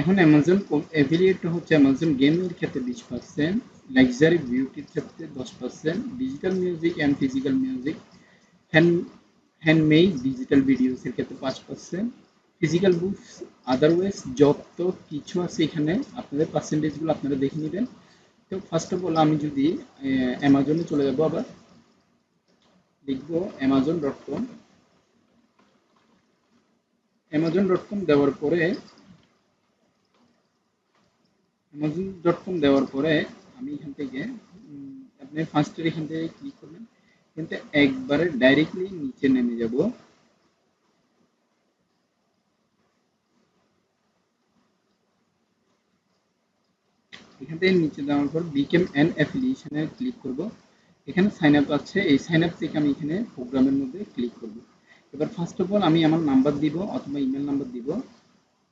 এখন Amazon affiliate হচ্ছে Amazon গেমের ক্ষেত্রে 20%, লাক্সারি বিউটির ক্ষেত্রে 10%, digital music and physical music, hand handmade digital ভিডিওসের ক্ষেত্রে 5%, ফিজিক্যাল বুকস, আদারওয়াইজ যত কিছু আছে এখানে আপনাদের পার্সেন্টেজগুলো আপনারা দেখে নেবেন। তো ফার্স্ট অফ অল আমি যদি অ্যামাজনে চলে যাবো, আবার লিখবো amazon.com। amazon.com দেওয়ার পরে আমি এখান থেকে আপনি ফার্স্টের এখান থেকে ক্লিক করবেন, কিন্তু একবারে ডাইরেক্টলি নিচে নেমে যাব। এখান থেকে নিচে যাওয়ার পর বিকেম অ্যান অ্যাফিলিয়েশনে ক্লিক করব। এখানে সাইন আপ আছে, এই সাইন আপ থেকে আমি এখানে প্রোগ্রামের মধ্যে ক্লিক করব। এবার ফার্স্ট অফ অল আমি আমার নাম্বার দিব অথবা ইমেল নাম্বার দিব।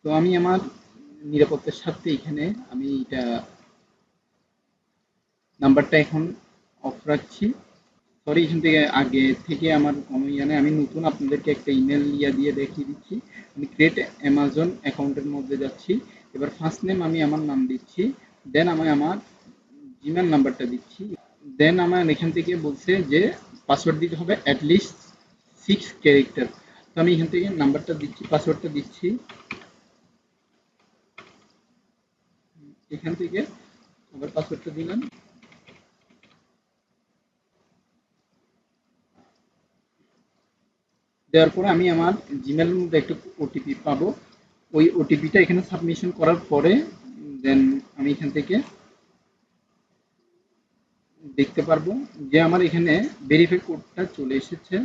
তো আমি আমার নিরাপত্তার স্বার্থে এখানে আমি এটা নাম্বারটা এখন অফ রাখছি। সরি, এখান থেকে আগে থেকে আমার কোনো ইয়ে নেই, আমি নতুন আপনাদেরকে একটা ইমেল দিয়ে দেখিয়ে দিচ্ছি। আমি ক্রিয়েট অ্যামাজন অ্যাকাউন্টের মধ্যে যাচ্ছি। এবার ফার্স্ট নেম আমি আমার নাম দিচ্ছি, দেন আমি আমার জিমেল নাম্বারটা দিচ্ছি, দেন আমার এখান থেকে বলছে যে পাসওয়ার্ড দিতে হবে অ্যাটলিস্ট 6 ক্যারেক্টার। তো আমি এখান থেকে নাম্বারটা দিচ্ছি, পাসওয়ার্ডটা দিচ্ছি এখান থেকে, আবার পাসওয়ার্ডটা দিলাম। দেওয়ার পরে আমি আমার জিমেলের মধ্যে একটা ওটিপি পাবো, ওই ওটিপিটা এখানে সাবমিশন করার পরে দেন আমি এখান থেকে দেখতে পারবো যে আমার এখানে ভেরিফাই কোডটা চলে এসেছে।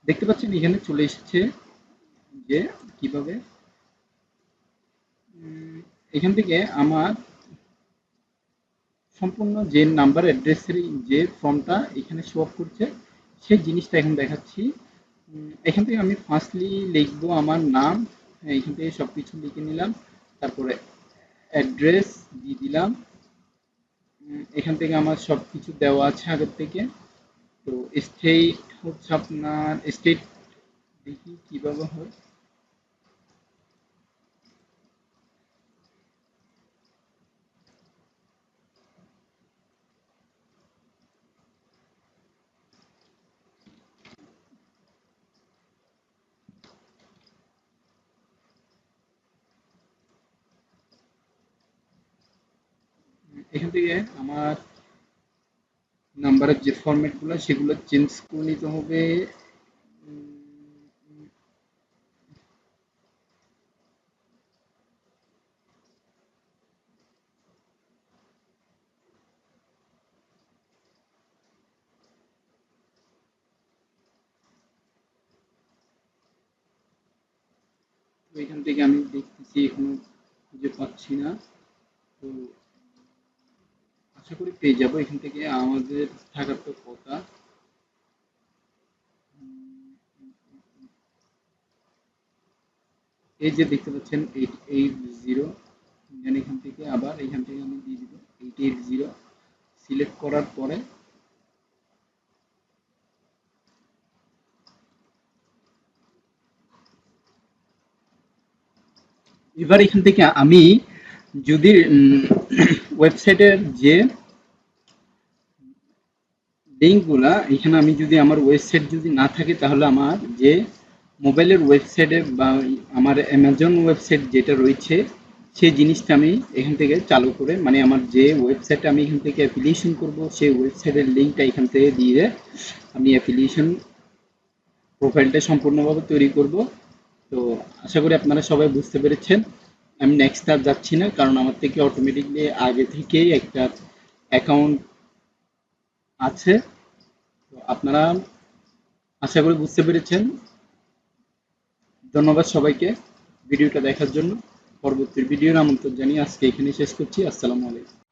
দেখতে পাচ্ছেন এখানে চলে এসেছে যে কিভাবে এখান থেকে আমার সম্পূর্ণ যে নাম্বার অ্যাড্রেসের যে ফর্মটা এখানে শো অফ করছে সেই জিনিসটা এখন দেখাচ্ছি। এখান থেকে আমি ফার্স্টলি লিখবো আমার নাম, এখান থেকে সব কিছু লিখে নিলাম, তারপরে অ্যাড্রেস দিয়ে দিলাম। এখান থেকে আমার সব কিছু দেওয়া আছে আগের থেকে। তো স্টেট হচ্ছে আপনার স্টেট, দেখি কীভাবে হয়। এখান থেকে আমার নাম্বারের যে ফরম্যাটগুলো সেগুলো চেঞ্জ করে নিতে হবে। তো এখান থেকে আমি দেখতেছি এখনো খুঁজে পাচ্ছি না। তো আশা করি পেয়ে যাবো, এখান থেকে আমাদের থাকার তো কথা। এই যে দেখতে পাচ্ছেন 880, দেন এখান থেকে আবার এখান থেকে আমি দিয়ে দিব 880। সিলেক্ট করার পরে এবার এখান থেকে আমি যদি ওয়েবসাইটের যে লিঙ্কগুলা এখানে আমি যদি আমার ওয়েবসাইট যদি না থাকে তাহলে আমার যে মোবাইলের ওয়েবসাইটে বা আমার অ্যামাজন ওয়েবসাইট যেটা রয়েছে সেই জিনিসটা আমি এখান থেকে চালু করে, মানে আমার যে ওয়েবসাইটে আমি এখান থেকে অ্যাফিলিয়েশন করব সেই ওয়েবসাইটের লিঙ্কটা এখান থেকে দিয়ে আমি অ্যাফিলিয়েশন প্রোফাইলটা সম্পূর্ণভাবে তৈরি করব। তো আশা করি আপনারা সবাই বুঝতে পেরেছেন। আমি নেক্সট আর যাচ্ছি না, কারণ আমার থেকে অটোমেটিকলি আগে থেকেই একটা অ্যাকাউন্ট আছে। তো আপনারা আশা করি বুঝতে পেরেছেন। ধন্যবাদ সবাইকে ভিডিওটা দেখার জন্য। পরবর্তী ভিডিওর আমন্ত্রণ জানিয়ে আজকে এখানে শেষ করছি। আসসালামু আলাইকুম।